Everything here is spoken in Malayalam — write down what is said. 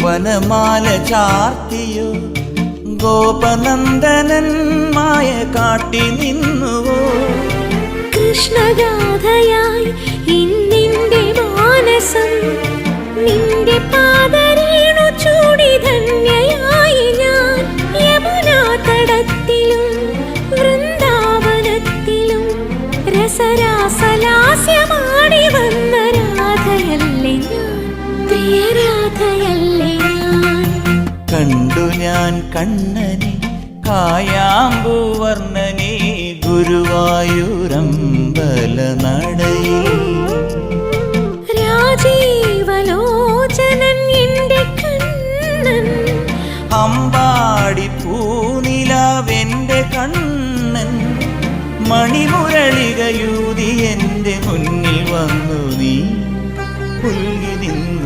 വനമാല ചാർത്തിയോ ഗോപനന്ദനൻ മായ കാട്ടി നിന്നുവോ കൃഷ്ണഗാഥയായി ഇന്നിന്റെ മാനസം നിന്റെ പാദരേണു ചൂടി ധന്യയായി ഞാൻ യമുനാ തടത്തിലും വൃന്ദാവനത്തിലും രസരാസലാസ്യമാടി വന്ന രാധയല്ലേ ഞാൻ പ്രിയരാധയല്ലേ ഞാൻ കണ്ടു ഞാൻ കണ്ണനെ കായാമ്പൂവർണ്ണനെ ഗുരുവായൂരമ്പല നടയിൽ